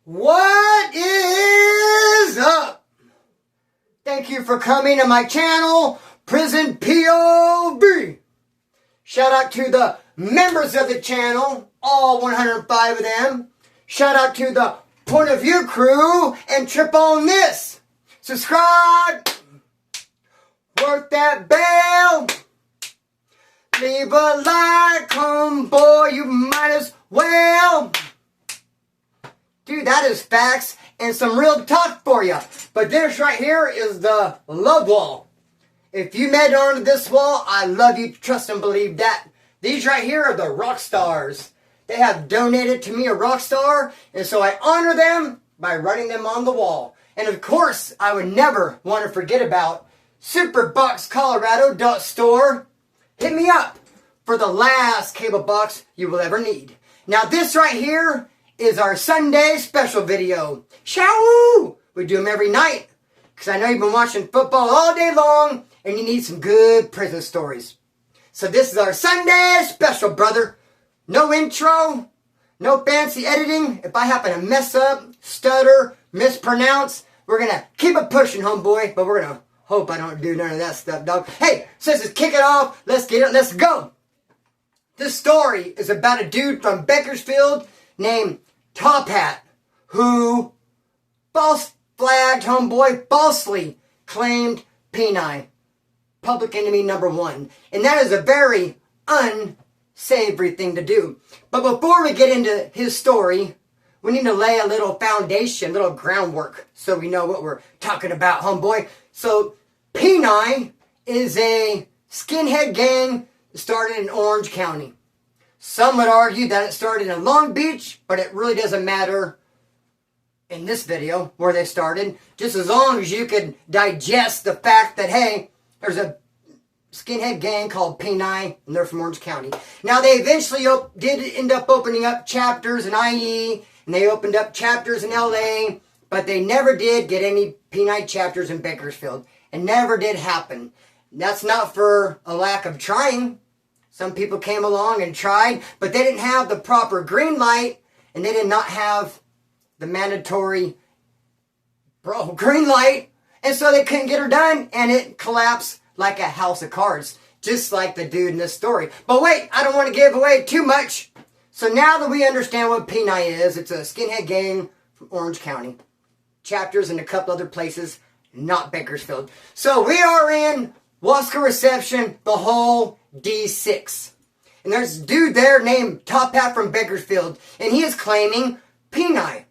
What is up? Thank you for coming to my channel, Prison POV. Shout out to the members of the channel, all 105 of them. Shout out to the Point of View crew and Trip on This. Subscribe. Work that bell. Leave a like, homeboy, you might as well. Dude, that is facts and some real talk for you. But this right here is the love wall. If you made it onto this wall, I love you, trust and believe that. These right here are the rock stars. They have donated to me a rock star, and so I honor them by writing them on the wall. And of course, I would never want to forget about superboxcolorado.store. Hit me up for the last cable box you will ever need. Now this right here is our Sunday special video. Shawoo! We do them every night, because I know you've been watching football all day long, and you need some good prison stories. So this is our Sunday special, brother. No intro, no fancy editing. If I happen to mess up, stutter, mispronounce, we're going to keep it pushing, homeboy, but we're going to hope I don't do none of that stuff, dog. Hey, since it's kick it off, let's get it, let's go. This story is about a dude from Bakersfield named Top Hat, who false flagged, homeboy, falsely claimed PENI, public enemy number one. And that is a very unsavory thing to do. But before we get into his story, we need to lay a little foundation, a little groundwork, so we know what we're talking about, homeboy. So, PENI is a skinhead gang that started in Orange County. Some would argue that it started in Long Beach, but it really doesn't matter in this video where they started, just as long as you could digest the fact that, hey, there's a skinhead gang called PENI, and they're from Orange County. Now, they eventually did end up opening up chapters in IE, and they opened up chapters in LA, but they never did get any PENI chapters in Bakersfield. It never did happen. That's not for a lack of trying. Some people came along and tried, but they didn't have the proper green light, and they did not have the mandatory green light, and so they couldn't get her done, and it collapsed like a house of cards, just like the dude in this story. But wait, I don't want to give away too much. So now that we understand what PENI is, it's a skinhead gang from Orange County. Chapters in a couple other places, not Bakersfield. So we are in Wasco Reception, the whole D6. And there's a dude there named Top Hat from Bakersfield, and he is claiming PENI.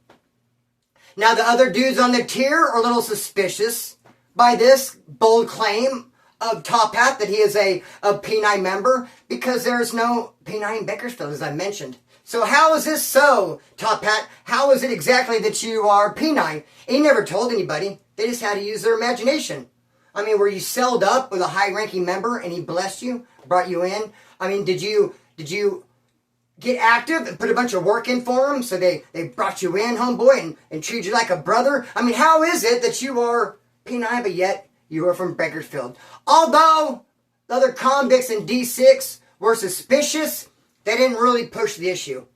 Now the other dudes on the tier are a little suspicious by this bold claim of Top Hat that he is a PENI member, because there's no PENI in Bakersfield, as I mentioned. So how is this so, Top Hat? How is it exactly that you are PENI? He never told anybody. They just had to use their imagination. I mean, were you selled up with a high-ranking member and he blessed you, brought you in? I mean, did you get active and put a bunch of work in for him so they brought you in, homeboy, and treated you like a brother? I mean, how is it that you are PENI, but yet you are from Bakersfield? Although the other convicts in D6 were suspicious, they didn't really push the issue.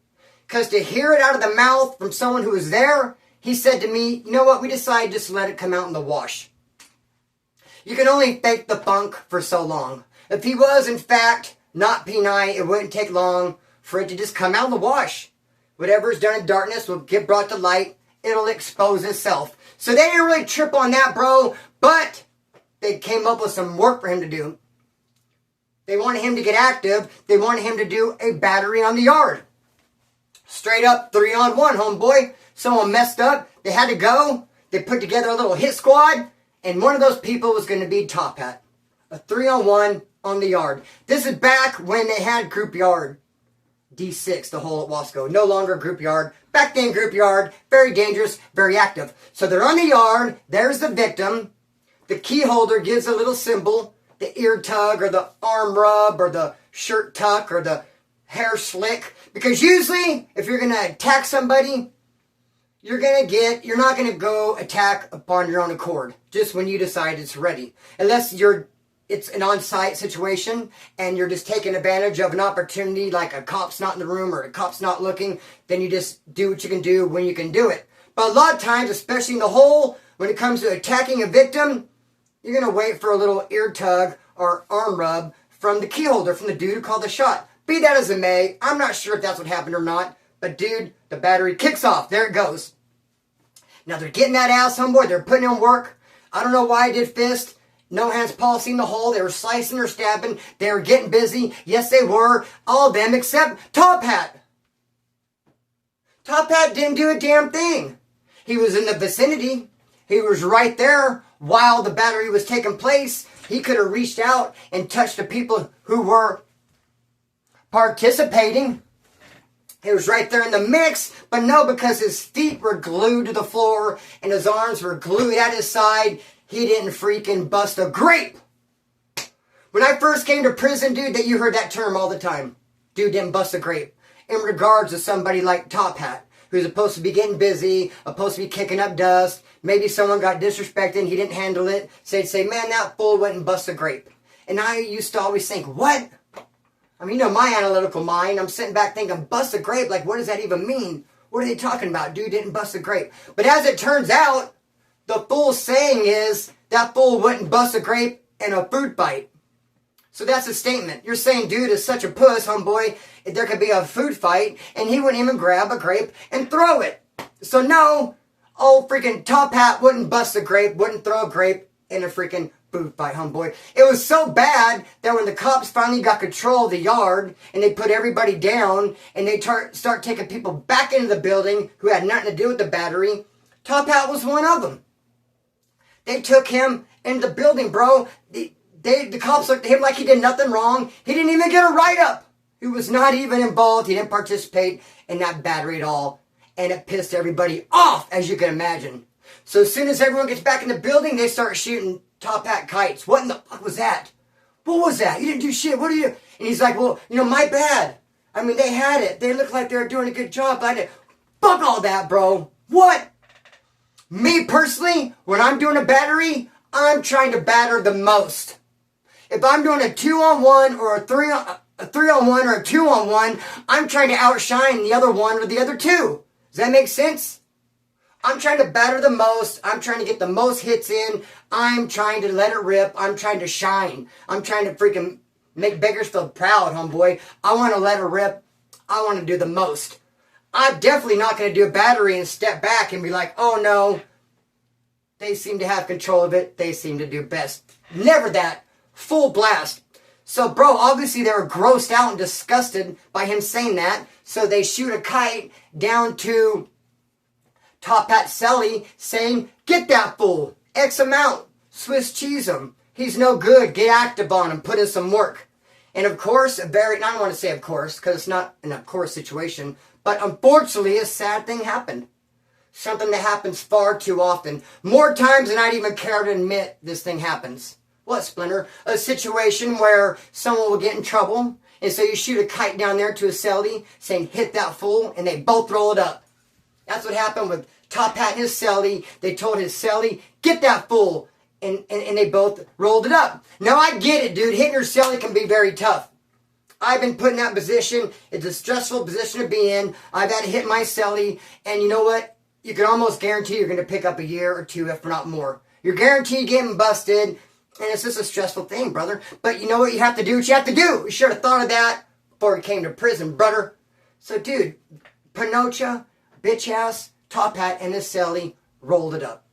Because to hear it out of the mouth from someone who was there, he said to me, you know what, we decided just to let it come out in the wash. You can only fake the funk for so long. If he was, in fact, not PENI, it wouldn't take long for it to just come out in the wash. Whatever is done in darkness will get brought to light. It'll expose itself. So they didn't really trip on that, bro, but they came up with some work for him to do. They wanted him to get active. They wanted him to do a battery on the yard. Straight up 3-on-1, homeboy. Someone messed up. They had to go. They put together a little hit squad, and one of those people was going to be Top Hat. A 3-on-1 on the yard. This is back when they had group yard. D6, the whole at Wasco. No longer group yard. Back then, group yard. Very dangerous, very active. So they're on the yard. There's the victim. The key holder gives a little symbol. The ear tug, or the arm rub, or the shirt tuck, or the hair slick. Because usually, if you're going to attack somebody, you're not going to go attack upon your own accord. Just when you decide it's ready. Unless it's an on-site situation, and you're just taking advantage of an opportunity, like a cop's not in the room, or a cop's not looking, then you just do what you can do when you can do it. But a lot of times, especially in the hole, when it comes to attacking a victim, you're going to wait for a little ear tug or arm rub from the key holder, from the dude who called the shot. Be that as it may, I'm not sure if that's what happened or not. But dude, the battery kicks off. There it goes. Now they're getting that ass, homeboy. They're putting in work. I don't know why I did fist. No hands policy in the hole. They were slicing or stabbing. They were getting busy. Yes, they were. All of them except Top Hat. Top Hat didn't do a damn thing. He was in the vicinity. He was right there while the battery was taking place. He could have reached out and touched the people who were participating. He was right there in the mix, but no, because his feet were glued to the floor and his arms were glued at his side, he didn't freaking bust a grape. When I first came to prison, dude, that you heard that term all the time. Dude didn't bust a grape. In regards to somebody like Top Hat, who's supposed to be getting busy, supposed to be kicking up dust. Maybe someone got disrespected and he didn't handle it. So they'd say, man, that fool wouldn't bust a grape. And I used to always think, what? I mean, you know, my analytical mind, I'm sitting back thinking, bust a grape? Like, what does that even mean? What are they talking about? Dude didn't bust a grape. But as it turns out, the fool's saying is, that fool wouldn't bust a grape in a food fight. So that's a statement. You're saying dude is such a puss, homeboy, there could be a food fight, and he wouldn't even grab a grape and throw it. So no, old freaking Top Hat wouldn't bust a grape, wouldn't throw a grape in a freaking food fight, homeboy. It was so bad that when the cops finally got control of the yard, and they put everybody down, and they start taking people back into the building who had nothing to do with the battery, Top Hat was one of them. They took him into the building, bro. The cops looked at him like he did nothing wrong. He didn't even get a write-up. He was not even involved. He didn't participate in that battery at all. And it pissed everybody off, as you can imagine. So as soon as everyone gets back in the building, they start shooting Top Hat kites. What in the fuck was that? What was that? You didn't do shit. What are you? And he's like, well, you know, my bad. I mean, they had it. They looked like they were doing a good job. But I did. Fuck all that, bro. What? Me personally, when I'm doing a battery, I'm trying to batter the most. If I'm doing a 2-on-1 or a 3-on-1 or a 2-on-1, I'm trying to outshine the other one or the other two. Does that make sense? I'm trying to batter the most. I'm trying to get the most hits in. I'm trying to let it rip. I'm trying to shine. I'm trying to freaking make Bakersfield proud, homeboy. I want to let it rip. I want to do the most. I'm definitely not going to do a battery and step back and be like, oh no, they seem to have control of it. They seem to do best. Never that. Full blast. So, bro, obviously they were grossed out and disgusted by him saying that. So they shoot a kite down to Top Hat Selly saying, get that fool. X amount. Swiss cheese him. He's no good. Get active on him. Put in some work. And of course, I don't want to say of course, because it's not an of course situation. But unfortunately, a sad thing happened. Something that happens far too often. More times than I'd even care to admit this thing happens. What, Splinter? A situation where someone will get in trouble, and so you shoot a kite down there to a cellie, saying, hit that fool, and they both roll it up. That's what happened with Top Hat and his cellie. They told his cellie, get that fool, and they both rolled it up. Now, I get it, dude. Hitting your cellie can be very tough. I've been put in that position. It's a stressful position to be in. I've had to hit my cellie, and you know what? You can almost guarantee you're going to pick up a year or two, if not more. You're guaranteed getting busted. And it's just a stressful thing, brother. But you know what you have to do? What you have to do. You should have thought of that before you came to prison, brother. So, dude, Pinocha, bitch ass, Top Hat, and his cellie rolled it up.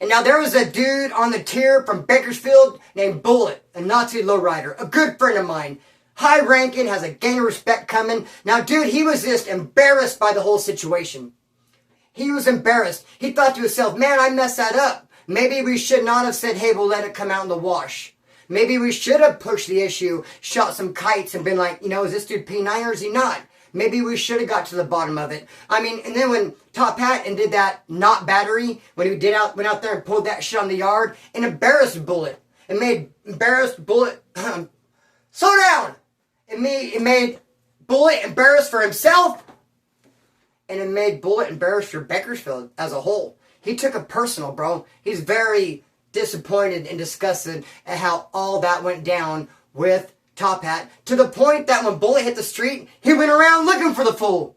And now there was a dude on the tier from Bakersfield named Bullet, a Nazi lowrider, a good friend of mine. High ranking, has a gang of respect coming. Now, dude, he was just embarrassed by the whole situation. He was embarrassed. He thought to himself, man, I messed that up. Maybe we should not have said, hey, we'll let it come out in the wash. Maybe we should have pushed the issue, shot some kites, and been like, you know, is this dude P9 or is he not? Maybe we should have got to the bottom of it. I mean, and then when Top Hat and did that not battery, when he went out there and pulled that shit on the yard, and embarrassed Bullet. It made embarrassed Bullet, slow down! It made Bullet embarrassed for himself, and it made Bullet embarrassed for Bakersfield as a whole. He took it personal, bro. He's very disappointed and disgusted at how all that went down with Top Hat, to the point that when Bullet hit the street, he went around looking for the fool.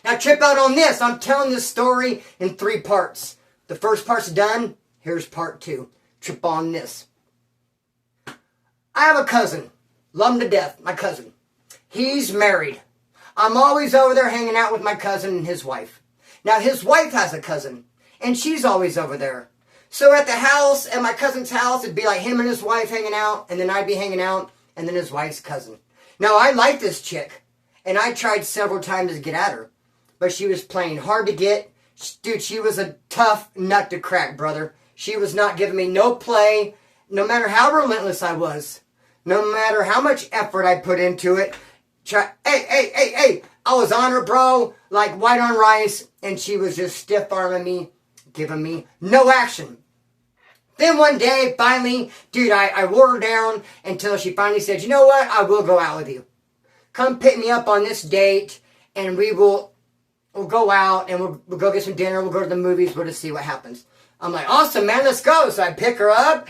Now trip out on this. I'm telling this story in 3 parts. The first part's done. Here's part 2. Trip on this. I have a cousin. Love him to death. My cousin. He's married. I'm always over there hanging out with my cousin and his wife. Now his wife has a cousin. And she's always over there. So at the house, at my cousin's house, it'd be like him and his wife hanging out. And then I'd be hanging out. And then his wife's cousin. Now I like this chick. And I tried several times to get at her. But she was playing hard to get. Dude, she was a tough nut to crack, brother. She was not giving me no play. No matter how relentless I was. No matter how much effort I put into it. Hey. I was on her, bro. Like white on rice. And she was just stiff-arming me. Giving me no action. Then one day, finally, dude, I wore her down until she finally said, you know what? I will go out with you. Come pick me up on this date. And we'll go out and we'll go get some dinner. We'll go to the movies. We'll just see what happens. I'm like, awesome, man, let's go. So I pick her up,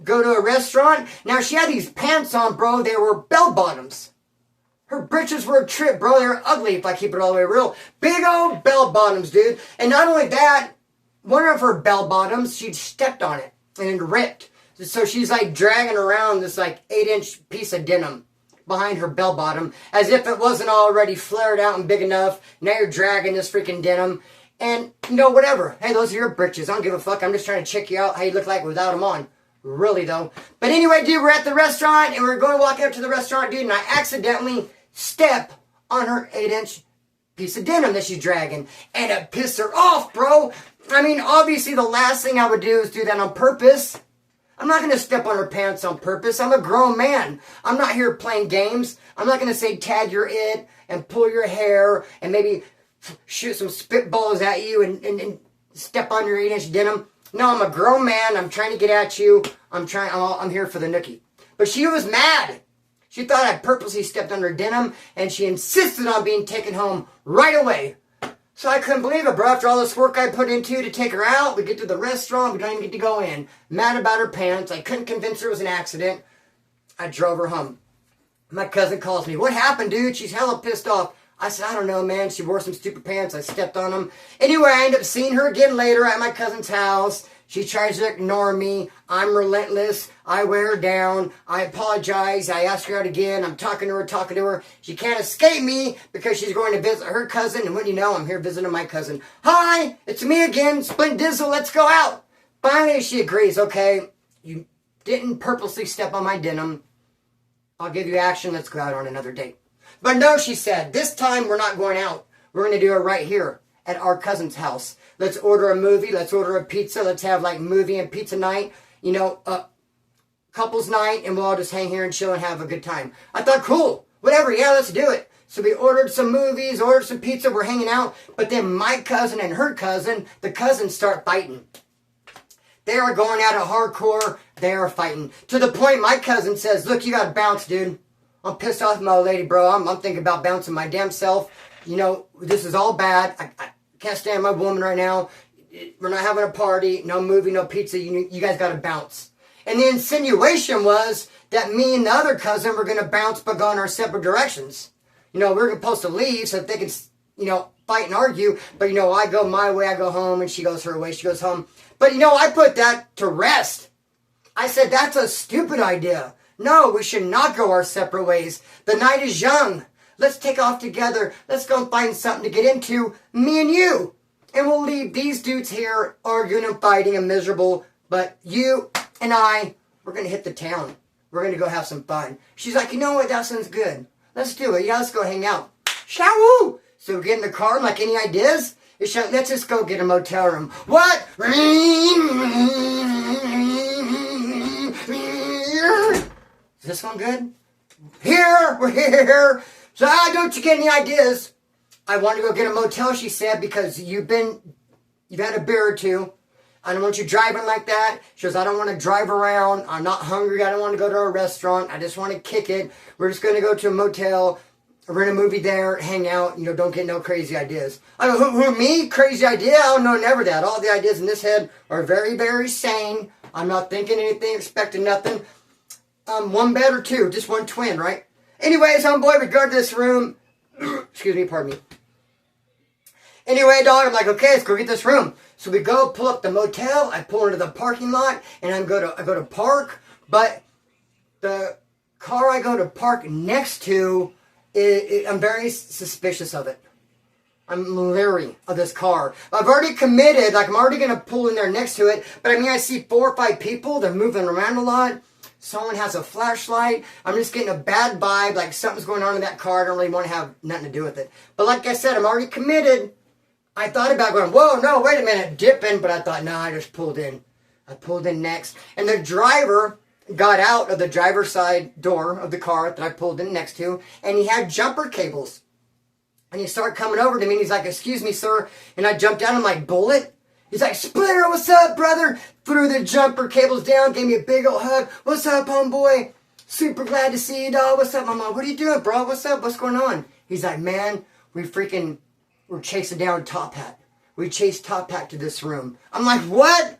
go to a restaurant. Now, she had these pants on, bro. They were bell bottoms. Her britches were a trip, bro. They were ugly if I keep it all the way real. Big old bell bottoms, dude. And not only that, one of her bell bottoms, she'd stepped on it and it ripped. So she's like dragging around this like 8-inch piece of denim behind her bell bottom as if it wasn't already flared out and big enough. Now you're dragging this freaking denim. And, you know, whatever. Hey, those are your britches. I don't give a fuck. I'm just trying to check you out how you look like without them on. Really, though. But anyway, dude, we're at the restaurant and we're going to walk up to the restaurant, dude, and I accidentally step on her 8-inch piece of denim that she's dragging. And it pissed her off, bro. I mean, obviously the last thing I would do is do that on purpose. I'm not going to step on her pants on purpose. I'm a grown man. I'm not here playing games. I'm not going to say tag your it and pull your hair and maybe shoot some spitballs at you and step on your 8-inch denim. No, I'm a grown man. I'm trying to get at you. I'm here for the nookie. But she was mad. She thought I purposely stepped on her denim and she insisted on being taken home right away. So I couldn't believe it, bro. After all this work I put into to take her out, we get to the restaurant, we don't even get to go in. Mad about her pants. I couldn't convince her it was an accident. I drove her home. My cousin calls me. What happened, dude? She's hella pissed off. I said, I don't know, man. She wore some stupid pants. I stepped on them. Anyway, I end up seeing her again later at my cousin's house. She tries to ignore me. I'm relentless. I wear her down. I apologize. I ask her out again. I'm talking to her. She can't escape me because she's going to visit her cousin. And when you know, I'm here visiting my cousin. Hi, it's me again. Splint Dizzle. Let's go out. Finally, she agrees. Okay, you didn't purposely step on my denim. I'll give you action. Let's go out on another date. But no, she said, this time we're not going out. We're going to do it right here at our cousin's house. Let's order a movie. Let's order a pizza. Let's have like movie and pizza night. You know, couples night. And we'll all just hang here and chill and have a good time. I thought, cool. Whatever. Yeah, let's do it. So we ordered some movies, ordered some pizza. We're hanging out. But then my cousin and her cousin, the cousins start fighting. They are going at it hardcore. They are fighting. To the point my cousin says, look, you got to bounce, dude. I'm pissed off at my old lady, bro. I'm thinking about bouncing my damn self. You know, this is all bad. I can't stand my woman right now. We're not having a party. No movie, no pizza. You guys got to bounce. And the insinuation was that me and the other cousin were going to bounce but go in our separate directions. You know, we're supposed to leave so that they can, you know, fight and argue. But, you know, I go my way, I go home, and she goes her way, she goes home. But, you know, I put that to rest. I said, that's a stupid idea. No, we should not go our separate ways. The night is young. Let's take off together. Let's go and find something to get into, me and you. And we'll leave these dudes here arguing and fighting and miserable. But you and I, we're going to hit the town. We're going to go have some fun. She's like, you know what? That sounds good. Let's do it. Yeah, let's go hang out. Shawoo! So we get in the car. I'm like, any ideas? Let's just go get a motel room. What? Is this one good? We're here. So don't you get any ideas? I want to go get a motel, she said, because you've had a beer or two. I don't want you driving like that. She goes, I don't want to drive around. I'm not hungry. I don't want to go to a restaurant. I just want to kick it. We're just going to go to a motel, rent a movie there, hang out. You know, don't get no crazy ideas. I go, who, me? Crazy idea? Oh, no, never that. All the ideas in this head are very, very sane. I'm not thinking anything, expecting nothing. One bed or two, just one twin, right? Anyways, homeboy, we go to this room. Excuse me, pardon me. Anyway, dog, I'm like, okay, let's go get this room. So we go pull up the motel. I pull into the parking lot, and I go to park. But the car I go to park next to, I'm very suspicious of it. I'm leery of this car. I've already committed, like I'm already going to pull in there next to it. But I mean, I see 4 or 5 people. They're moving around a lot. Someone has a flashlight. I'm just getting a bad vibe, like something's going on in that car. I don't really want to have nothing to do with it. But like I said, I'm already committed. I thought about going, whoa, no, wait a minute, dipping. But I thought, no, I just pulled in. I pulled in next. And the driver got out of the driver's side door of the car that I pulled in next to. And he had jumper cables. And he started coming over to me, and he's like, excuse me, sir. And I jumped down, I'm like, Bullet? He's like, Splinter, what's up, brother? Threw the jumper cables down, gave me a big old hug. What's up, homeboy? Super glad to see you, dog. What's up, mama? What are you doing, bro? What's up? What's going on? He's like, man, we're chasing down Top Hat. We chased Top Hat to this room. I'm like, what?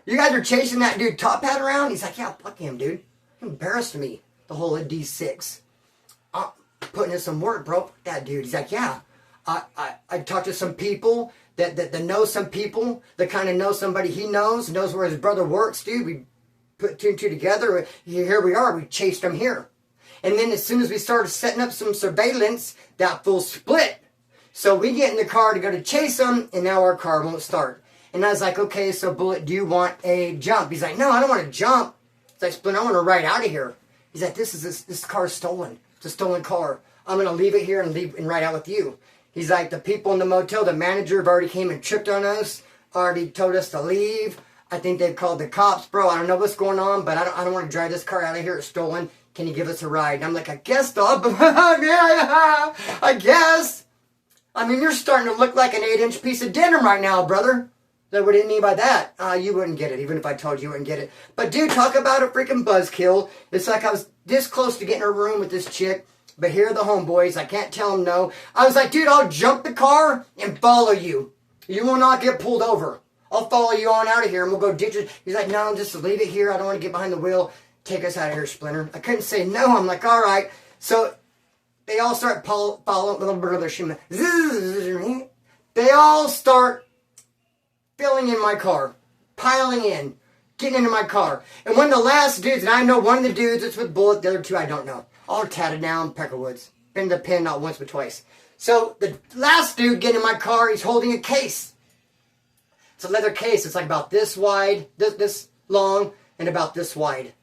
You guys are chasing that dude Top Hat around? He's like, yeah, fuck him, dude. He embarrassed me the whole of D6. Putting in some work, bro. That dude. He's like, yeah. I talked to some people that know some people that kind of know somebody he knows where his brother works, dude. We put 2 and 2 together. Here we are. We chased him here. And then as soon as we started setting up some surveillance, that fool split. So we get in the car to go to chase him, and now our car won't start. And I was like, okay, so Bullet, do you want a jump? He's like, no, I don't want to jump. It's like, Splinter, I want to ride out of here. He's like, this car's stolen. It's a stolen car. I'm going to leave it here and ride out with you. He's like, the people in the motel, the manager have already came and tripped on us, already told us to leave. I think they've called the cops, bro. I don't know what's going on, but I don't want to drive this car out of here. It's stolen. Can you give us a ride? And I'm like, I guess, dog. Yeah, I guess. I mean, you're starting to look like an 8-inch piece of denim right now, brother. So what do you mean by that? You wouldn't get it. Even if I told you, you wouldn't get it. But dude, talk about a freaking buzzkill. It's like I was this close to getting in a room with this chick. But here are the homeboys. I can't tell them no. I was like, dude, I'll jump the car and follow you. You will not get pulled over. I'll follow you on out of here and we'll go ditch it. He's like, no, just leave it here. I don't want to get behind the wheel. Take us out of here, Splinter. I couldn't say no. I'm like, all right. So they all start following a little bit of their shimmer. They all start filling in my car, piling in, getting into my car. And one of the last dudes, and I know one of the dudes that's with Bullet, the other 2 I don't know. All tatted down, Peckerwoods. Been to the pen not once but twice. So the last dude getting in my car, he's holding a case. It's a leather case. It's like about this wide, this long, and about this wide.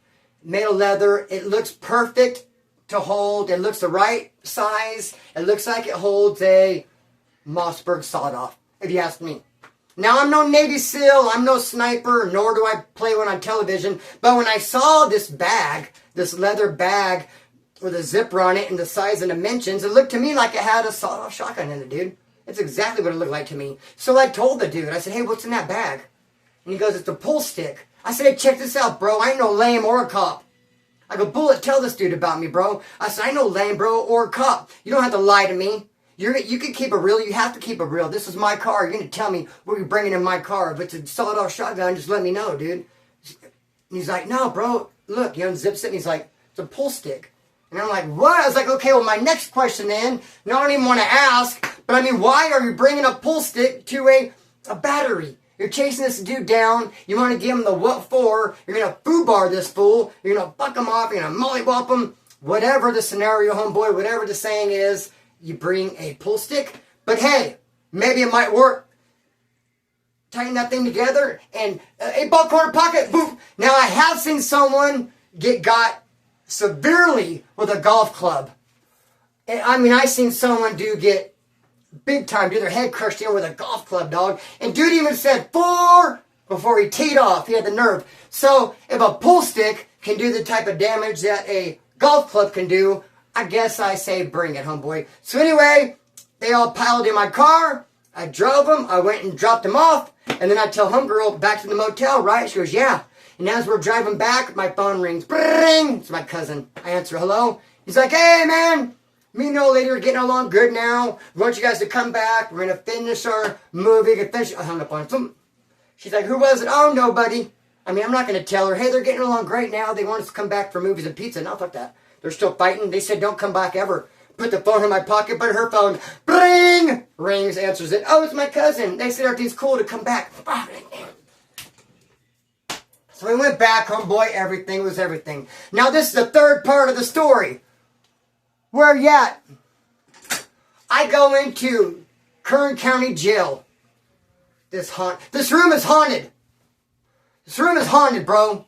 Made of leather. It looks perfect to hold. It looks the right size. It looks like it holds a Mossberg sawed-off, if you ask me. Now, I'm no Navy SEAL, I'm no sniper, nor do I play one on television. But when I saw this bag, this leather bag with a zipper on it and the size and dimensions, it looked to me like it had a sawed-off shotgun in it, dude. It's exactly what it looked like to me. So I told the dude, I said, hey, what's in that bag? And he goes, it's a pull stick. I said, hey, check this out, bro. I ain't no lame or a cop. I go, Bullet, tell this dude about me, bro. I said, I ain't no lame, bro, or a cop. You don't have to lie to me. You can keep it real. You have to keep it real. This is my car. You're going to tell me what you're bringing in my car. If it's a sawed-off shotgun, just let me know, dude. And he's like, no, bro. Look, he unzips it, and he's like, it's a pull stick. And I'm like, what? I was like, okay, well, my next question then, and I don't even want to ask, but I mean, why are you bringing a pull stick to a battery? You're chasing this dude down. You want to give him the what for. You're going to foobar this fool. You're going to fuck him off. You're going to mollywop him. Whatever the scenario, homeboy, whatever the saying is, you bring a pull stick. But hey, maybe it might work. Tighten that thing together and 8-ball corner pocket, boom. Now I have seen someone get got severely with a golf club. And, I mean, I seen someone get big time, their head crushed in with a golf club, dog. And dude even said 4 before he teed off. He had the nerve. So if a pull stick can do the type of damage that a golf club can do, I guess I say bring it, homeboy. So anyway, they all piled in my car. I drove them. I went and dropped them off. And then I tell homegirl back to the motel, right? She goes, yeah. And as we're driving back, my phone rings. Bring! It's my cousin. I answer, hello? He's like, hey, man. Me and the old lady are getting along good now. We want you guys to come back. We're going to finish our movie. I hung up on him. She's like, who was it? Oh, nobody. I mean, I'm not going to tell her, hey, they're getting along great now. They want us to come back for movies and pizza. No, fuck that. They're still fighting. They said don't come back ever. Put the phone in my pocket, but her phone, bring! Rings, answers it. Oh, it's my cousin. They said everything's cool to come back. So we went back, homeboy, everything was everything. Now this is the third part of the story. Where you at? I go into Kern County Jail. This room is haunted. This room is haunted, bro.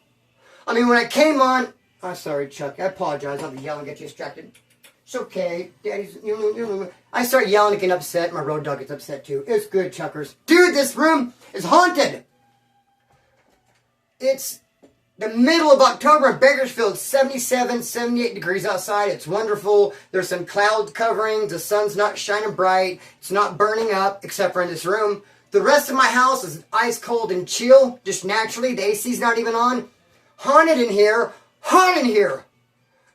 I mean, when I came on... I'm sorry, Chuck. I apologize. I'll be yelling, get you distracted. It's okay. Daddy's... I start yelling and get upset. My road dog gets upset, too. It's good, Chuckers. Dude, this room is haunted. It's the middle of October in Bakersfield. 77, 78 degrees outside. It's wonderful. There's some cloud coverings. The sun's not shining bright. It's not burning up, except for in this room. The rest of my house is ice cold and chill, just naturally. The AC's not even on. Haunted in here. Haunted in here.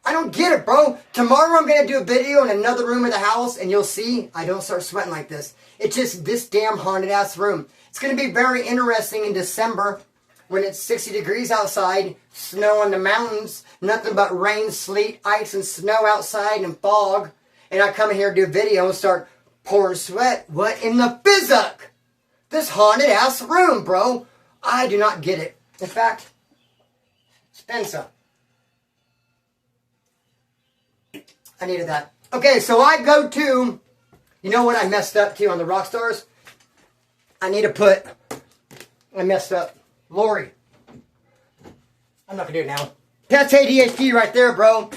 I don't get it, bro. Tomorrow I'm going to do a video in another room of the house, and you'll see I don't start sweating like this. It's just this damn haunted-ass room. It's going to be very interesting in December when it's 60 degrees outside, snow on the mountains, nothing but rain, sleet, ice, and snow outside, and fog. And I come in here and do a video and start pouring sweat. What in the physic? This haunted-ass room, bro. I do not get it. In fact, spend some. I needed that. Okay, so I go to... You know what I messed up, too, on the Rockstars? I need to put... I messed up. Lori. I'm not going to do it now. That's ADHD right there, bro.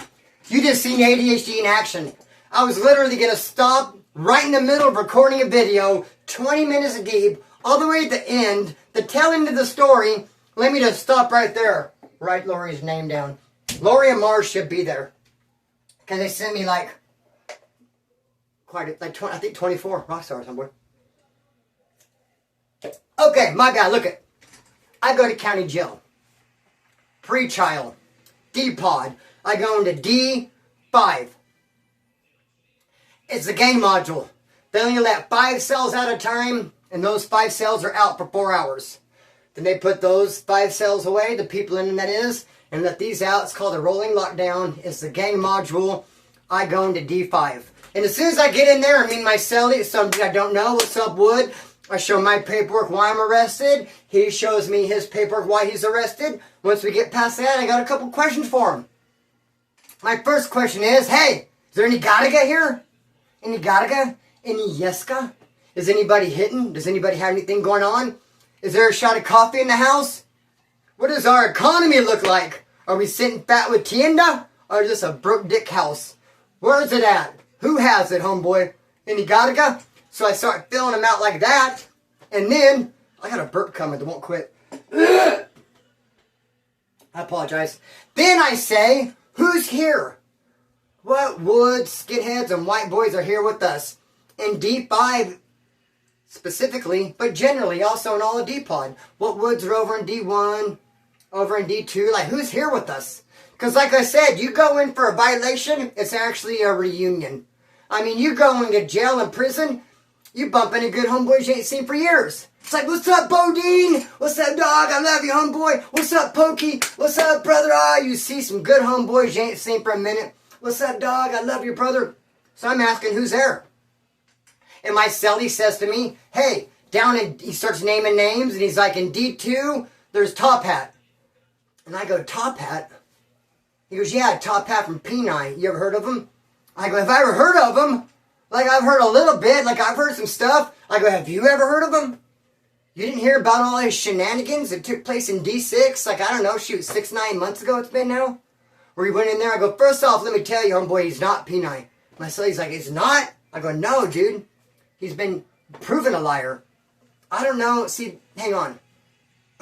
You just seen ADHD in action. I was literally going to stop right in the middle of recording a video, 20 minutes deep, all the way at the end, the tail end of the story. Let me just stop right there. Write Lori's name down. Lori and Mars should be there. Because they sent me like 20, I think 24 rock stars, homeboy. Okay, my guy, look it. I go to county jail. Pre-trial. D-pod. I go into D5. It's the gang module. They only let 5 cells at a time, and those 5 cells are out for 4 hours. Then they put those 5 cells away, the people in that is, and let these out. It's called a rolling lockdown. It's the gang module. I go into D5. And as soon as I get in there, I mean my cellie, something I don't know. What's up, Wood? I show my paperwork why I'm arrested. He shows me his paperwork why he's arrested. Once we get past that, I got a couple questions for him. My first question is, hey, is there any Gataga here? Any Gataga? Any Yeska? Is anybody hitting? Does anybody have anything going on? Is there a shot of coffee in the house? What does our economy look like? Are we sitting fat with tienda? Or is this a broke dick house? Where is it at? Who has it, homeboy? Any Gataga? So I start filling them out like that. And then, I got a burp coming that won't quit. I apologize. Then I say, who's here? What woods, skinheads, and white boys are here with us? In D5 specifically, but generally also in all of D-Pod. What woods are over in D1, over in D2? Like, who's here with us? Because like I said, you go in for a violation, it's actually a reunion. I mean, you go into jail and prison, you bump into good homeboys you ain't seen for years. It's like, what's up, Bodine? What's up, dog? I love you, homeboy. What's up, Pokey? What's up, brother? Ah, you see some good homeboys you ain't seen for a minute. What's up, dog? I love you, brother. So I'm asking, who's there? And my cellie says to me, hey, down in, he starts naming names, and he's like, in D2, there's Top Hat. And I go, Top Hat? He goes, yeah, Top Hat from PENI. You ever heard of him? I go, have I ever heard of him? Like, I've heard a little bit. Like, I've heard some stuff. I go, have you ever heard of him? You didn't hear about all his shenanigans that took place in D6? Like, I don't know, shoot, 6-9 months ago it's been now? Where he went in there. I go, first off, let me tell you, homeboy, he's not PENI. My cellie's like, it's not? I go, no, dude. He's been proven a liar. I don't know. See, hang on.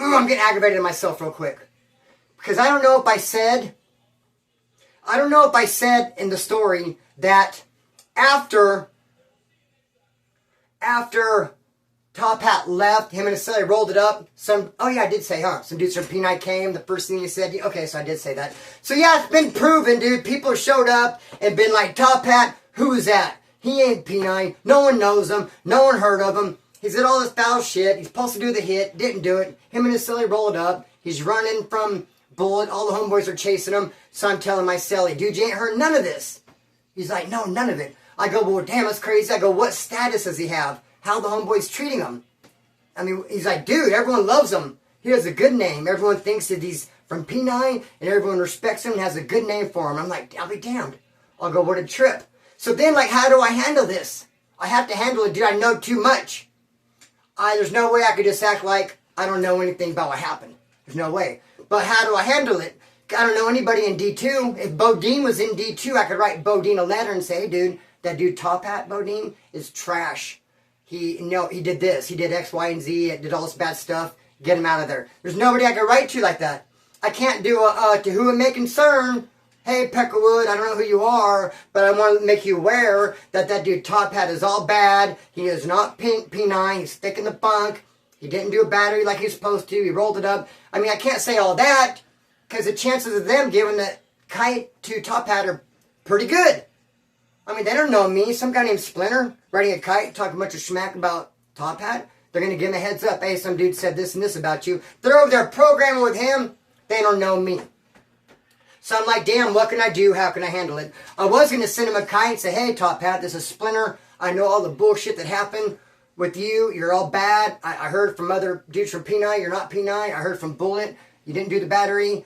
Ooh, I'm getting aggravated at myself real quick. Because I don't know if I said in the story that after Top Hat left, him and his cellie rolled it up. Oh yeah, I did say, huh? Some dudes from PENI came. The first thing you said, okay, so I did say that. So yeah, it's been proven, dude. People showed up and been like, Top Hat, who is that? He ain't PENI. No one knows him. No one heard of him. He's did all this foul shit. He's supposed to do the hit. Didn't do it. Him and his cellie rolled up. He's running from Bullet. All the homeboys are chasing him. So I'm telling my cellie, dude, you ain't heard none of this. He's like, no, none of it. I go, well, damn, that's crazy. I go, what status does he have? How the homeboy's treating him? I mean, he's like, dude, everyone loves him. He has a good name. Everyone thinks that he's from PENI, and everyone respects him and has a good name for him. I'm like, I'll be damned. I'll go, what a trip. So then, like, how do I handle this? I have to handle it, dude. I know too much. There's no way I could just act like I don't know anything about what happened. There's no way. But how do I handle it? I don't know anybody in D2. If Bodine was in D2, I could write Bodine a letter and say, hey, dude, that dude Top Hat Bodine is trash. He did this. He did X, Y, and Z. Did all this bad stuff. Get him out of there. There's nobody I could write to like that. I can't do to whom it may concern. Hey, Peckerwood, I don't know who you are, but I want to make you aware that that dude Top Hat is all bad. He is not P9. He's thick in the funk. He didn't do a battery like he's supposed to. He rolled it up. I mean, I can't say all that because the chances of them giving the kite to Top Hat are pretty good. I mean, they don't know me. Some guy named Splinter riding a kite talking a bunch of schmack about Top Hat. They're going to give him a heads up. Hey, some dude said this and this about you. They're over there programming with him. They don't know me. So I'm like, damn, what can I do? How can I handle it? I was going to send him a kite and say, hey, Top Hat, this is Splinter. I know all the bullshit that happened with you. You're all bad. I heard from other dudes from PENI. You're not PENI. I heard from Bullet. You didn't do the battery.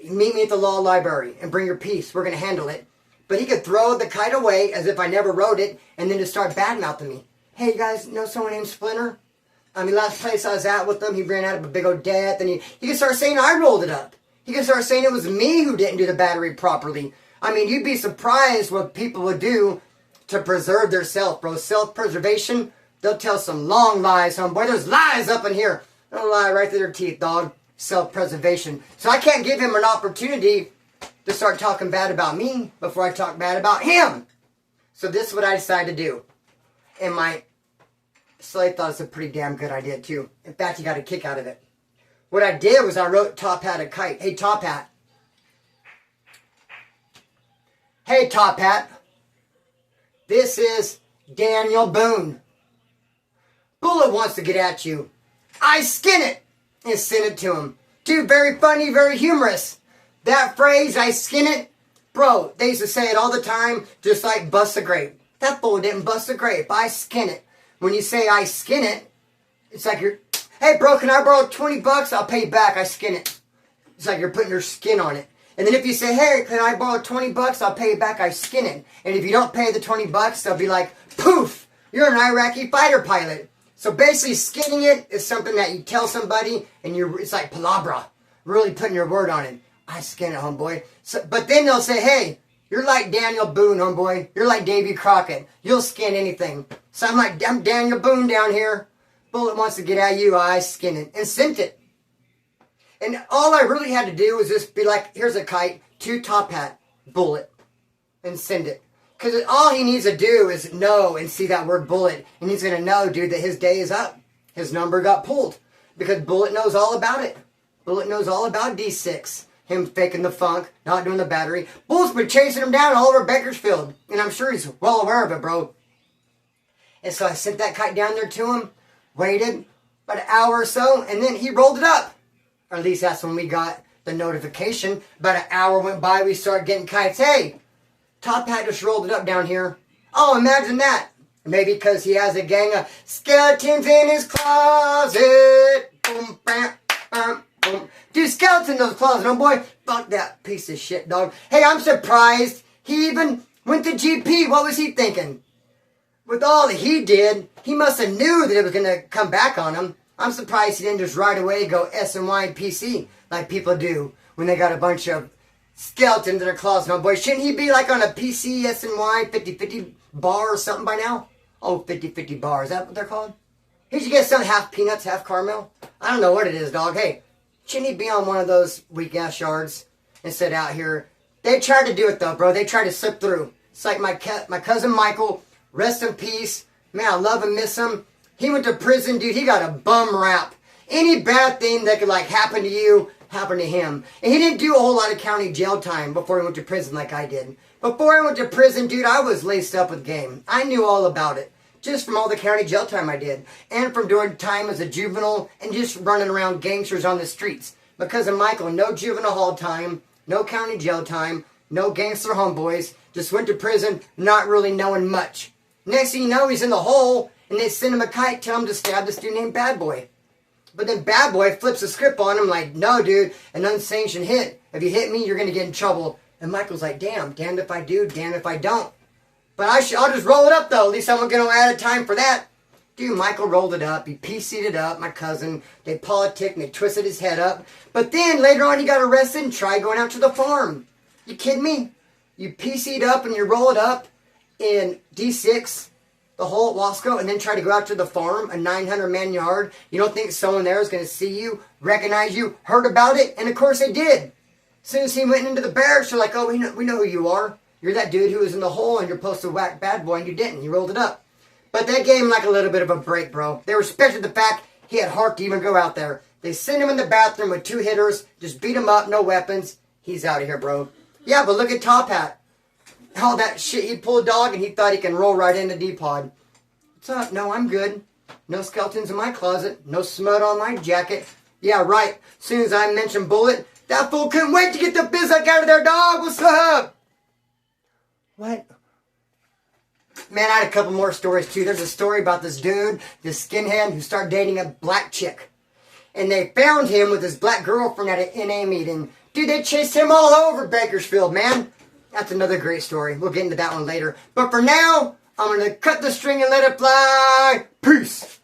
Meet me at the law library and bring your piece. We're going to handle it. But he could throw the kite away as if I never wrote it and then just start badmouthing me. Hey, you guys know someone named Splinter? I mean, last place I was at with him, he ran out of a big old debt. And he could start saying I rolled it up. He could start saying it was me who didn't do the battery properly. I mean, you'd be surprised what people would do to preserve their self, bro. Self-preservation, they'll tell some long lies, homeboy. There's lies up in here. They'll lie right through their teeth, dog. Self-preservation. So I can't give him an opportunity to start talking bad about me before I talk bad about him. So this is what I decided to do. And my slave thought it was a pretty damn good idea, too. In fact, he got a kick out of it. What I did was I wrote Top Hat a kite. Hey, Top Hat. Hey, Top Hat. This is Daniel Boone. Bullet wants to get at you. I skin it and send it to him. Dude, very funny, very humorous. That phrase, I skin it, bro, they used to say it all the time, just like bust a grape. That fool didn't bust a grape. I skin it. When you say I skin it, it's like you're, hey, bro, can I borrow 20 bucks? I'll pay you back. I skin it. It's like you're putting your skin on it. And then if you say, hey, can I borrow 20 bucks? I'll pay you back. I skin it. And if you don't pay the 20 bucks, they'll be like, poof, you're an Iraqi fighter pilot. So basically, skinning it is something that you tell somebody, and it's like palabra, really putting your word on it. I skin it, homeboy. So, but then they'll say, hey, you're like Daniel Boone, homeboy. You're like Davy Crockett. You'll skin anything. So I'm Daniel Boone down here. Bullet wants to get at you. I skin it. And sent it. And all I really had to do was just be like, here's a kite, to Top Hat, Bullet, and send it. Because all he needs to do is know and see that word Bullet. And he's going to know, dude, that his day is up. His number got pulled. Because Bullet knows all about it. Bullet knows all about D6. Him faking the funk, not doing the battery. Bullet's been chasing him down all over Bakersfield. And I'm sure he's well aware of it, bro. And so I sent that kite down there to him. Waited about an hour or so. And then he rolled it up. Or at least that's when we got the notification. About an hour went by. We started getting kites. Hey, Top Hat just rolled it up down here. Oh, imagine that. Maybe because he has a gang of skeletons in his closet. Boom, bam, bam. Dude, skeleton in those closets, no boy. Fuck that piece of shit, dog. Hey, I'm surprised he even went to GP. What was he thinking? With all that he did, he must have knew that it was going to come back on him. I'm surprised he didn't just right away go SNY PC like people do when they got a bunch of skeletons in their closet, no boy. Shouldn't he be like on a PC SNY 50-50 bar or something by now? Oh, 50-50 bar. Is that what they're called? He should get some half peanuts, half caramel. I don't know what it is, dog. Hey. Shouldn't he be on one of those weak-ass yards instead out here? They tried to do it, though, bro. They tried to slip through. It's like my cousin Michael, rest in peace. Man, I love and miss him. He went to prison, dude. He got a bum rap. Any bad thing that could, like, happen to you, happened to him. And he didn't do a whole lot of county jail time before he went to prison like I did. Before I went to prison, dude, I was laced up with game. I knew all about it. Just from all the county jail time I did. And from doing time as a juvenile and just running around gangsters on the streets. Because of Michael, no juvenile hall time, no county jail time, No gangster homeboys. Just went to prison, not really knowing much. Next thing you know, he's in the hole, and they send him a kite, tell him to stab this dude named Bad Boy. But then Bad Boy flips the script on him like, no, dude, an unsanctioned hit. If you hit me, you're going to get in trouble. And Michael's like, damned if I do, damned if I don't. But I'll just roll it up, though. At least I'm going to add a time for that. Dude, Michael rolled it up. He PC'd it up, my cousin. They politicked and they twisted his head up. But then, later on, he got arrested and tried going out to the farm. You kidding me? You PC'd up and you roll it up in D6, the hole at Wasco, and then try to go out to the farm, a 900-man yard. You don't think someone there is going to see you, recognize you, heard about it? And, of course, they did. As soon as he went into the barracks, they're like, oh, we know who you are. You're that dude who was in the hole and you're supposed to whack Bad Boy and you didn't. You rolled it up. But that gave him like a little bit of a break, bro. They respected the fact he had heart to even go out there. They sent him in the bathroom with 2 hitters, just beat him up, no weapons. He's out of here, bro. Yeah, but look at Top Hat. All that shit, he'd pull a dog and he thought he can roll right into D-Pod. What's up? No, I'm good. No skeletons in my closet. No smut on my jacket. Yeah, right. As soon as I mentioned Bullet, that fool couldn't wait to get the bizuck out of there, dog. What's up? What? Man, I had a couple more stories, too. There's a story about this dude, this skinhead, who started dating a black chick. And they found him with his black girlfriend at an NA meeting. Dude, they chased him all over Bakersfield, man. That's another great story. We'll get into that one later. But for now, I'm going to cut the string and let it fly. Peace.